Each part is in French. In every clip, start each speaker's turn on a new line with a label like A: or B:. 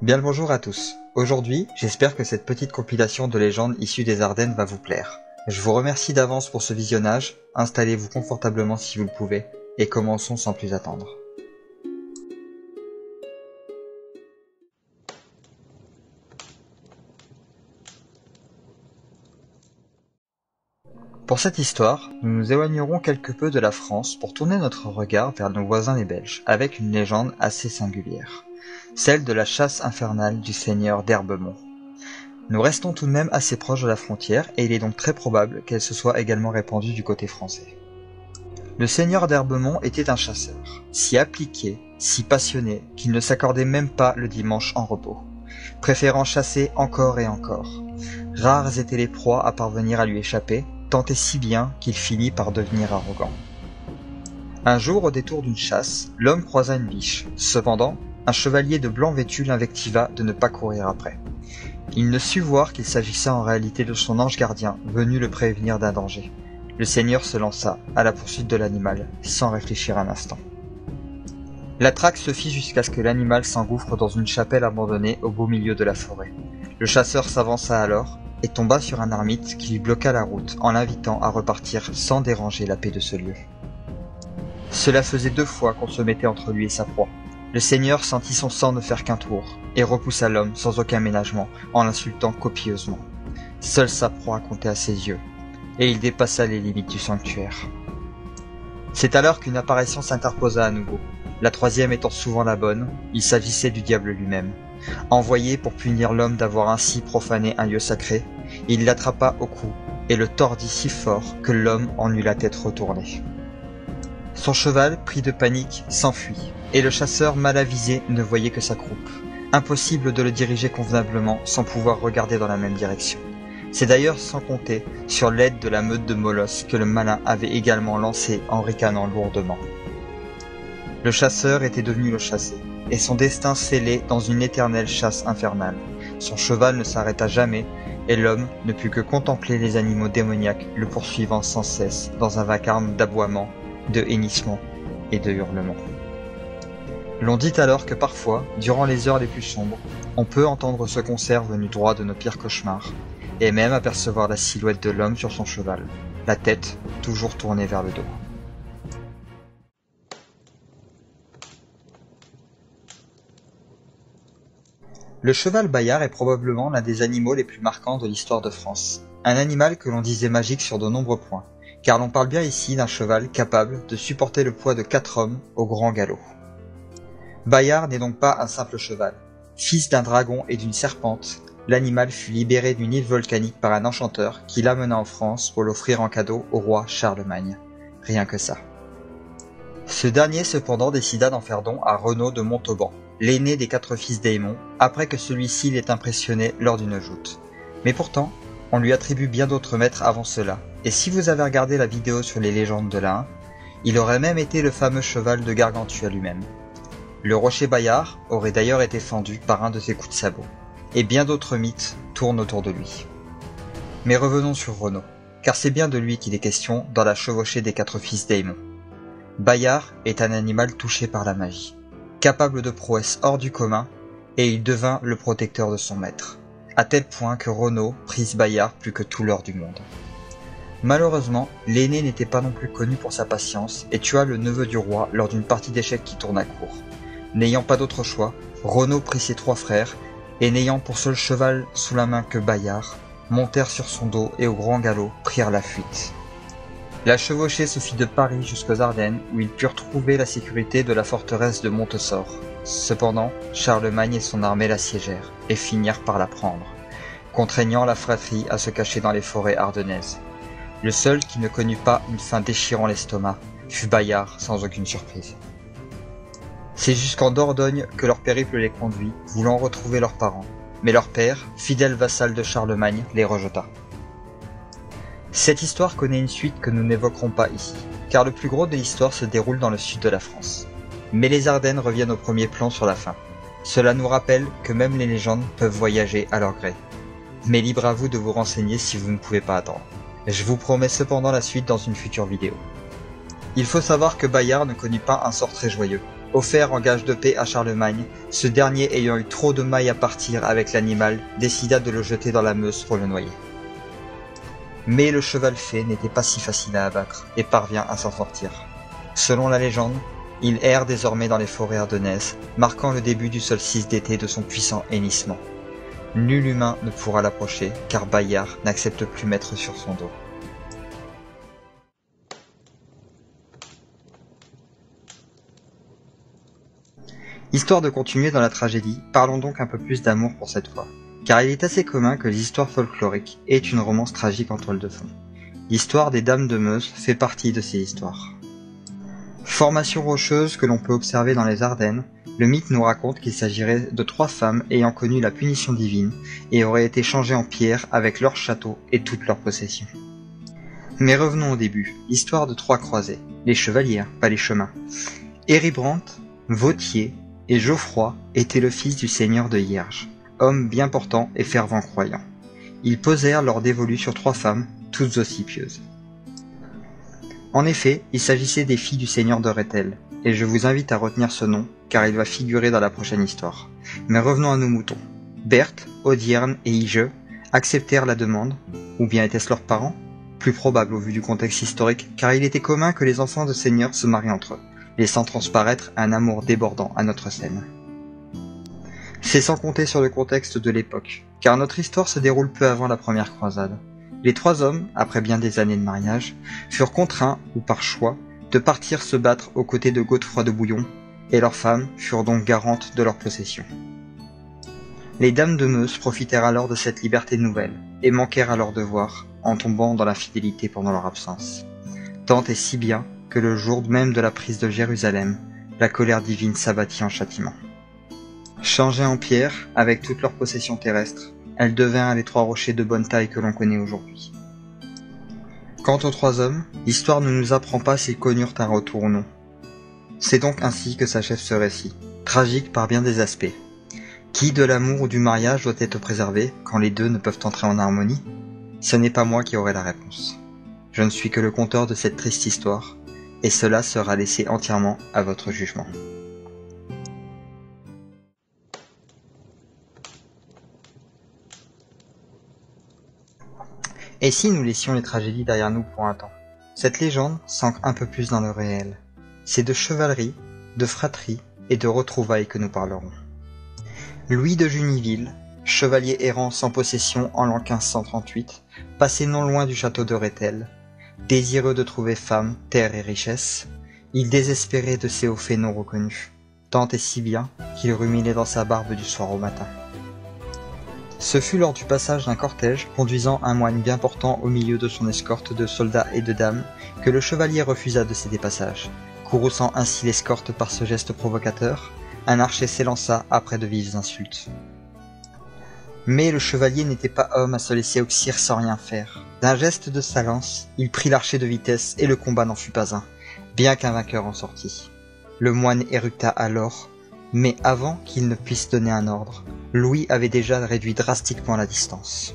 A: Bien le bonjour à tous. Aujourd'hui, j'espère que cette petite compilation de légendes issues des Ardennes va vous plaire. Je vous remercie d'avance pour ce visionnage, installez-vous confortablement si vous le pouvez, et commençons sans plus attendre. Pour cette histoire, nous nous éloignerons quelque peu de la France pour tourner notre regard vers nos voisins les Belges, avec une légende assez singulière, celle de la chasse infernale du seigneur d'Herbemont. Nous restons tout de même assez proches de la frontière et il est donc très probable qu'elle se soit également répandue du côté français. Le seigneur d'Herbemont était un chasseur, si appliqué, si passionné qu'il ne s'accordait même pas le dimanche en repos, préférant chasser encore et encore. Rares étaient les proies à parvenir à lui échapper, tant et si bien qu'il finit par devenir arrogant. Un jour, au détour d'une chasse, l'homme croisa une biche. Cependant, un chevalier de blanc vêtu l'invectiva de ne pas courir après. Il ne sut voir qu'il s'agissait en réalité de son ange gardien, venu le prévenir d'un danger. Le seigneur se lança à la poursuite de l'animal, sans réfléchir un instant. La traque se fit jusqu'à ce que l'animal s'engouffre dans une chapelle abandonnée au beau milieu de la forêt. Le chasseur s'avança alors, et tomba sur un ermite qui lui bloqua la route en l'invitant à repartir sans déranger la paix de ce lieu. Cela faisait 2 fois qu'on se mettait entre lui et sa proie. Le seigneur sentit son sang ne faire qu'un tour, et repoussa l'homme sans aucun ménagement, en l'insultant copieusement. Seule sa proie comptait à ses yeux, et il dépassa les limites du sanctuaire. C'est alors qu'une apparition s'interposa à nouveau. La 3e étant souvent la bonne, il s'agissait du diable lui-même. Envoyé pour punir l'homme d'avoir ainsi profané un lieu sacré, il l'attrapa au cou et le tordit si fort que l'homme en eut la tête retournée. Son cheval, pris de panique, s'enfuit, et le chasseur mal avisé ne voyait que sa croupe. Impossible de le diriger convenablement sans pouvoir regarder dans la même direction. C'est d'ailleurs sans compter sur l'aide de la meute de molosses que le malin avait également lancée en ricanant lourdement. Le chasseur était devenu le chassé, et son destin scellé dans une éternelle chasse infernale. Son cheval ne s'arrêta jamais, et l'homme ne put que contempler les animaux démoniaques le poursuivant sans cesse dans un vacarme d'aboiements, de hennissements et de hurlements. L'on dit alors que parfois, durant les heures les plus sombres, on peut entendre ce concert venu droit de nos pires cauchemars, et même apercevoir la silhouette de l'homme sur son cheval, la tête toujours tournée vers le dos. Le cheval Bayard est probablement l'un des animaux les plus marquants de l'histoire de France. Un animal que l'on disait magique sur de nombreux points, car l'on parle bien ici d'un cheval capable de supporter le poids de 4 hommes au grand galop. Bayard n'est donc pas un simple cheval. Fils d'un dragon et d'une serpente, l'animal fut libéré d'une île volcanique par un enchanteur qui l'amena en France pour l'offrir en cadeau au roi Charlemagne. Rien que ça. Ce dernier cependant décida d'en faire don à Renaud de Montauban, l'aîné des 4 fils d'Aymon, après que celui-ci l'ait impressionné lors d'une joute. Mais pourtant, on lui attribue bien d'autres maîtres avant cela, et si vous avez regardé la vidéo sur les légendes de l'Ain, il aurait même été le fameux cheval de Gargantua lui-même. Le rocher Bayard aurait d'ailleurs été fendu par un de ses coups de sabot, et bien d'autres mythes tournent autour de lui. Mais revenons sur Renaud, car c'est bien de lui qu'il est question dans la chevauchée des 4 fils d'Aymon. Bayard est un animal touché par la magie, capable de prouesses hors du commun, et il devint le protecteur de son maître, à tel point que Renaud prise Bayard plus que tout l'or du monde. Malheureusement, l'aîné n'était pas non plus connu pour sa patience et tua le neveu du roi lors d'une partie d'échecs qui tourna court. N'ayant pas d'autre choix, Renaud prit ses 3 frères, et n'ayant pour seul cheval sous la main que Bayard, montèrent sur son dos et au grand galop prirent la fuite. La chevauchée se fit de Paris jusqu'aux Ardennes, où ils purent trouver la sécurité de la forteresse de Montessor. Cependant, Charlemagne et son armée l'assiégèrent, et finirent par la prendre, contraignant la fratrie à se cacher dans les forêts ardennaises. Le seul qui ne connut pas une fin déchirant l'estomac fut Bayard, sans aucune surprise. C'est jusqu'en Dordogne que leur périple les conduit, voulant retrouver leurs parents, mais leur père, fidèle vassal de Charlemagne, les rejeta. Cette histoire connaît une suite que nous n'évoquerons pas ici, car le plus gros de l'histoire se déroule dans le sud de la France. Mais les Ardennes reviennent au premier plan sur la fin. Cela nous rappelle que même les légendes peuvent voyager à leur gré. Mais libre à vous de vous renseigner si vous ne pouvez pas attendre. Je vous promets cependant la suite dans une future vidéo. Il faut savoir que Bayard ne connut pas un sort très joyeux. offert en gage de paix à Charlemagne, ce dernier ayant eu trop de mailles à partir avec l'animal, décida de le jeter dans la Meuse pour le noyer. Mais le cheval fée n'était pas si facile à abattre et parvient à s'en sortir. Selon la légende, il erre désormais dans les forêts ardennaises, marquant le début du solstice d'été de son puissant hennissement. Nul humain ne pourra l'approcher, car Bayard n'accepte plus mettre sur son dos. Histoire de continuer dans la tragédie, parlons donc un peu plus d'amour pour cette fois, car il est assez commun que les histoires folkloriques aient une romance tragique en toile de fond. L'histoire des Dames de Meuse fait partie de ces histoires. Formation rocheuse que l'on peut observer dans les Ardennes, le mythe nous raconte qu'il s'agirait de 3 femmes ayant connu la punition divine et auraient été changées en pierre avec leur château et toutes leurs possessions. Mais revenons au début, l'histoire de 3 croisés, les chevaliers, pas les chemins. Héribrand, Vautier et Geoffroy étaient le fils du seigneur de Hierges, homme bien portant et fervent croyant. Ils posèrent leur dévolu sur 3 femmes, toutes aussi pieuses. En effet, il s'agissait des filles du seigneur de Rethel, et je vous invite à retenir ce nom, car il va figurer dans la prochaine histoire. Mais revenons à nos moutons. Berthe, Audierne et Ige acceptèrent la demande, ou bien étaient-ce leurs parents? Plus probable au vu du contexte historique, car il était commun que les enfants de seigneurs se marient entre eux, laissant transparaître un amour débordant à notre scène. C'est sans compter sur le contexte de l'époque, car notre histoire se déroule peu avant la première croisade. Les 3 hommes, après bien des années de mariage, furent contraints, ou par choix, de partir se battre aux côtés de Godefroy de Bouillon, et leurs femmes furent donc garantes de leur possession. Les Dames de Meuse profitèrent alors de cette liberté nouvelle, et manquèrent à leur devoir, en tombant dans l'infidélité pendant leur absence. Tant et si bien que le jour même de la prise de Jérusalem, la colère divine s'abattit en châtiment. Changées en pierre, avec toutes leurs possessions terrestres, elles devinrent les 3 rochers de bonne taille que l'on connaît aujourd'hui. Quant aux 3 hommes, l'histoire ne nous apprend pas s'ils connurent un retour ou non. C'est donc ainsi que s'achève ce récit, tragique par bien des aspects. Qui de l'amour ou du mariage doit être préservé quand les deux ne peuvent entrer en harmonie? Ce n'est pas moi qui aurai la réponse. Je ne suis que le conteur de cette triste histoire, et cela sera laissé entièrement à votre jugement. Et si nous laissions les tragédies derrière nous pour un temps? Cette légende s'ancre un peu plus dans le réel. C'est de chevalerie, de fratrie et de retrouvailles que nous parlerons. Louis de Juniville, chevalier errant sans possession en l'an 1538, passé non loin du château de Rethel, désireux de trouver femme, terre et richesse, il désespérait de ces hauts faits non reconnus, tant et si bien qu'il ruminait dans sa barbe du soir au matin. Ce fut lors du passage d'un cortège conduisant un moine bien portant au milieu de son escorte de soldats et de dames que le chevalier refusa de céder passage. Courrouçant ainsi l'escorte par ce geste provocateur, un archer s'élança après de vives insultes. Mais le chevalier n'était pas homme à se laisser oxyre sans rien faire. D'un geste de sa lance, il prit l'archer de vitesse et le combat n'en fut pas un, bien qu'un vainqueur en sortit. Le moine éructa alors, mais avant qu'il ne puisse donner un ordre, Louis avait déjà réduit drastiquement la distance.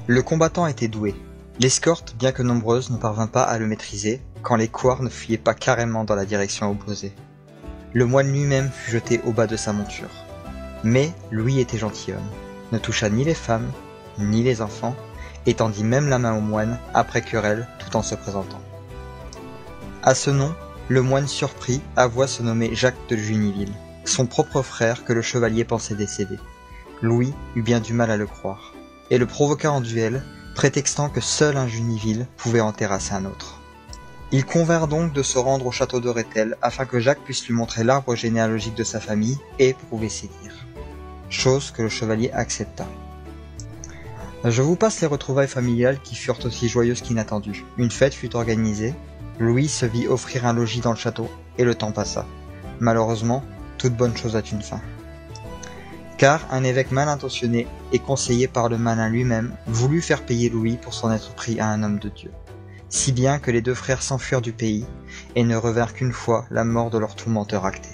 A: Le combattant était doué. L'escorte, bien que nombreuse, ne parvint pas à le maîtriser, quand les couards ne fuyaient pas carrément dans la direction opposée. Le moine lui-même fut jeté au bas de sa monture. Mais Louis était gentilhomme, ne toucha ni les femmes, ni les enfants, et tendit même la main au moine, après querelle, tout en se présentant. À ce nom, le moine surpris avoua se nommer Jacques de Juniville, son propre frère que le chevalier pensait décédé. Louis eut bien du mal à le croire, et le provoqua en duel, prétextant que seul un Juniville pouvait en terrasser un autre. Ils convinrent donc de se rendre au château de Rethel afin que Jacques puisse lui montrer l'arbre généalogique de sa famille et prouver ses dires. Chose que le chevalier accepta. Je vous passe les retrouvailles familiales qui furent aussi joyeuses qu'inattendues. Une fête fut organisée, Louis se vit offrir un logis dans le château, et le temps passa. Malheureusement, toute bonne chose a une fin. Car un évêque mal intentionné et conseillé par le malin lui-même voulut faire payer Louis pour s'en être pris à un homme de Dieu. Si bien que les 2 frères s'enfuirent du pays et ne revinrent qu'une fois la mort de leur tourmenteur acté.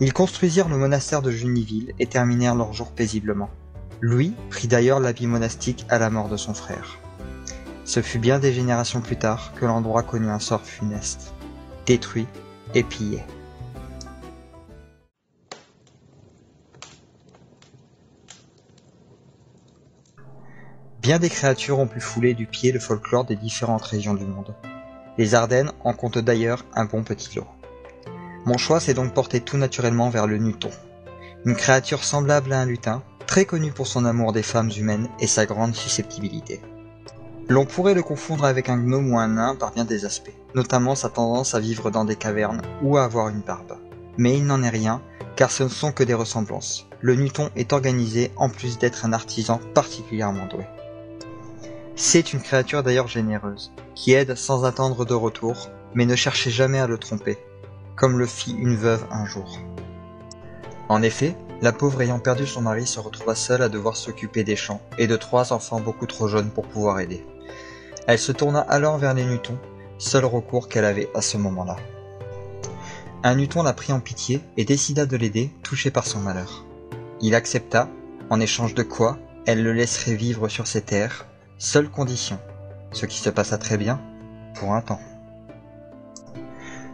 A: Ils construisirent le monastère de Juniville et terminèrent leurs jours paisiblement. Louis prit d'ailleurs l'habit monastique à la mort de son frère. Ce fut bien des générations plus tard que l'endroit connut un sort funeste. détruits et pillés. Bien des créatures ont pu fouler du pied le folklore des différentes régions du monde. Les Ardennes en comptent d'ailleurs un bon petit lot. Mon choix s'est donc porté tout naturellement vers le Nuton, une créature semblable à un lutin, très connu pour son amour des femmes humaines et sa grande susceptibilité. L'on pourrait le confondre avec un gnome ou un nain par bien des aspects, notamment sa tendance à vivre dans des cavernes ou à avoir une barbe. Mais il n'en est rien, car ce ne sont que des ressemblances. Le Nuton est organisé en plus d'être un artisan particulièrement doué. C'est une créature d'ailleurs généreuse, qui aide sans attendre de retour, mais ne cherchez jamais à le tromper, comme le fit une veuve un jour. En effet, la pauvre ayant perdu son mari se retrouva seule à devoir s'occuper des champs et de 3 enfants beaucoup trop jeunes pour pouvoir aider. Elle se tourna alors vers les Nutons, seul recours qu'elle avait à ce moment-là. Un Nuton la prit en pitié et décida de l'aider, touché par son malheur. Il accepta, en échange de quoi elle le laisserait vivre sur ses terres, seule condition, ce qui se passa très bien, pour un temps.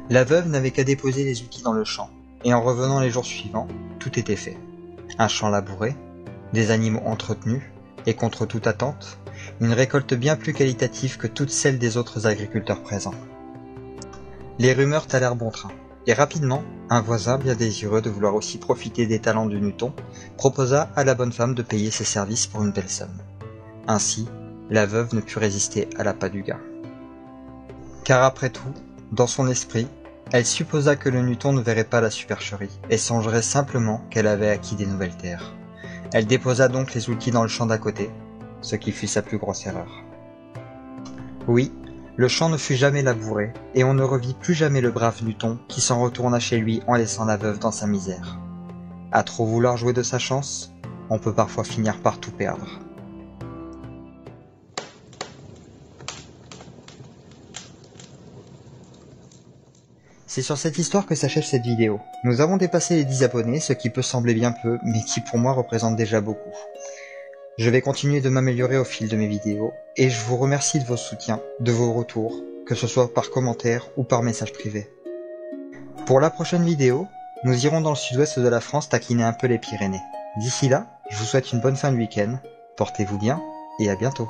A: La veuve n'avait qu'à déposer les outils dans le champ, et en revenant les jours suivants, tout était fait. Un champ labouré, des animaux entretenus, et contre toute attente, une récolte bien plus qualitative que toutes celles des autres agriculteurs présents. Les rumeurs allèrent bon train, et rapidement, un voisin bien désireux de vouloir aussi profiter des talents du Nuton, proposa à la bonne femme de payer ses services pour une belle somme. Ainsi, la veuve ne put résister à l'appât du gain. Car après tout, dans son esprit, elle supposa que le Nuton ne verrait pas la supercherie, et songerait simplement qu'elle avait acquis des nouvelles terres. Elle déposa donc les outils dans le champ d'à côté, ce qui fut sa plus grosse erreur. Oui, le champ ne fut jamais labouré, et on ne revit plus jamais le brave Nuton qui s'en retourna chez lui en laissant la veuve dans sa misère. À trop vouloir jouer de sa chance, on peut parfois finir par tout perdre. C'est sur cette histoire que s'achève cette vidéo. Nous avons dépassé les 10 abonnés, ce qui peut sembler bien peu, mais qui pour moi représente déjà beaucoup. Je vais continuer de m'améliorer au fil de mes vidéos, et je vous remercie de vos soutiens, de vos retours, que ce soit par commentaire ou par message privé. Pour la prochaine vidéo, nous irons dans le sud-ouest de la France taquiner un peu les Pyrénées. D'ici là, je vous souhaite une bonne fin de week-end, portez-vous bien, et à bientôt.